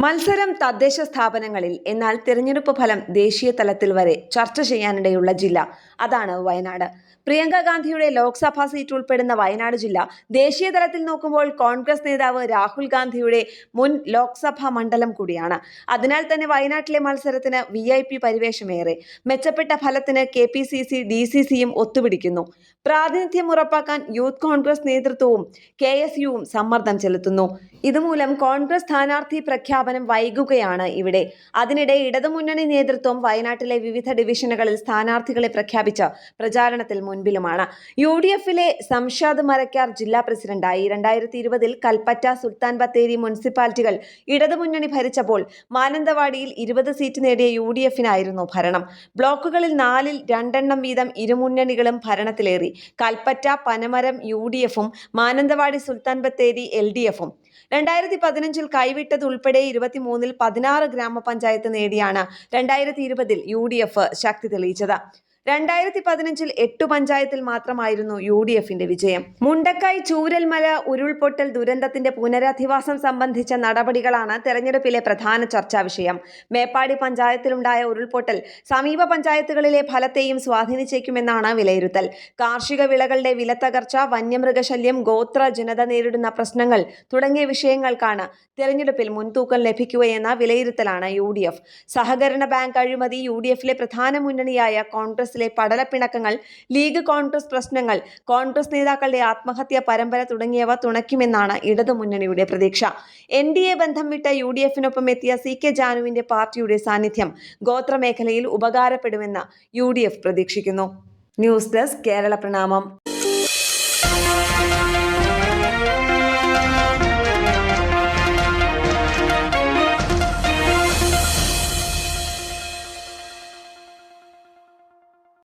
മത്സരം തദ്ദേശ സ്ഥാപനങ്ങളിൽ, എന്നാൽ തിരഞ്ഞെടുപ്പ് ഫലം ദേശീയ തലത്തിൽ വരെ ചർച്ച ചെയ്യാനിടയുള്ള ജില്ല അതാണ് വയനാട്. പ്രിയങ്ക ഗാന്ധിയുടെ ലോക്സഭാ സീറ്റ് ഉൾപ്പെടുന്ന വയനാട് ജില്ല ദേശീയ തലത്തിൽ നോക്കുമ്പോൾ കോൺഗ്രസ് നേതാവ് രാഹുൽ ഗാന്ധിയുടെ മുൻ ലോക്സഭാ മണ്ഡലം കൂടിയാണ്. അതിനാൽ തന്നെ വയനാട്ടിലെ മത്സരത്തിന് VIP പരിവേഷമേറെ. മെച്ചപ്പെട്ട ഫലത്തിന് KPCC DCCയും ഒത്തുപിടിക്കുന്നു. പ്രാതിനിധ്യം ഉറപ്പാക്കാൻ യൂത്ത് കോൺഗ്രസ് നേതൃത്വവും KSUവും സമ്മർദ്ദം ചെലുത്തുന്നു. ഇതുമൂലം കോൺഗ്രസ് സ്ഥാനാർത്ഥി പ്രഖ്യാപനം വൈകുകയാണ് ഇവിടെ. അതിനിടെ ഇടതുമുന്നണി നേതൃത്വം വയനാട്ടിലെ വിവിധ ഡിവിഷനുകളിൽ സ്ഥാനാർത്ഥികളെ പ്രഖ്യാപിച്ച് പ്രചാരണത്തിൽ മുൻപിലുമാണ്. UDFിലെ സംഷാദ് മരക്കാർ ജില്ലാ പ്രസിഡന്റായി. 2020 കൽപ്പറ്റ, സുൽത്താൻ ബത്തേരി മുനിസിപ്പാലിറ്റികൾ ഇടതുമുന്നണി ഭരിച്ചപ്പോൾ മാനന്തവാടിയിൽ 20 സീറ്റ് നേടിയ UDFിനായിരുന്നു ഭരണം. ബ്ലോക്കുകളിൽ 4-ൽ 2 വീതം ഇരുമുന്നണികളും ഭരണത്തിലേറി. കൽപ്പറ്റ, പനമരം UDFും മാനന്തവാടി, സുൽത്താൻ ബത്തേരി LDFും. 2015 കൈവിട്ടത് ഉൾപ്പെടെ 23-ൽ 16 ഗ്രാമപഞ്ചായത്ത് നേടിയാണ് 2020 UDF ശക്തി തെളിയിച്ചത്. 2015 8 പഞ്ചായത്തിൽ മാത്രമായിരുന്നു UDFിന്റെ വിജയം. മുണ്ടക്കായ് ചൂരൽമല ഉരുൾപൊട്ടൽ ദുരന്തത്തിന്റെ പുനരധിവാസം സംബന്ധിച്ച നടപടികളാണ് തെരഞ്ഞെടുപ്പിലെ പ്രധാന ചർച്ചാ വിഷയം. മേപ്പാടി പഞ്ചായത്തിലുണ്ടായ ഉരുൾപൊട്ടൽ സമീപ പഞ്ചായത്തുകളിലെ ഫലത്തെയും സ്വാധീനിച്ചേക്കുമെന്നാണ് വിലയിരുത്തൽ. കാർഷിക വിളകളുടെ വിലത്തകർച്ച, വന്യമൃഗശല്യം, ഗോത്ര ജനത നേരിടുന്ന പ്രശ്നങ്ങൾ തുടങ്ങിയ വിഷയങ്ങൾക്കാണ് തെരഞ്ഞെടുപ്പിൽ മുൻതൂക്കം ലഭിക്കുകയെന്ന വിലയിരുത്തലാണ് UDF. സഹകരണ ബാങ്ക് അഴിമതി, UDFിലെ പ്രധാന മുന്നണിയായ കോൺഗ്രസ് പടലപ്പിണക്കങ്ങൾ, ലീഗ് കോൺഗ്രസ് പ്രശ്നങ്ങൾ, കോൺഗ്രസ് നേതാക്കളുടെ ആത്മഹത്യാ പരമ്പര തുടങ്ങിയവ തുണയ്ക്കുമെന്നാണ് ഇടതുമുന്നണിയുടെ പ്രതീക്ഷ. NDA ബന്ധം വിട്ട UDFിനൊപ്പം എത്തിയ CK ജാനുവിന്റെ പാർട്ടിയുടെ സാന്നിധ്യം ഗോത്രമേഖലയിൽ ഉപകാരപ്പെടുമെന്ന് UDF പ്രതീക്ഷിക്കുന്നു. ന്യൂസ് ഡെസ്ക് കേരള പ്രണാമം.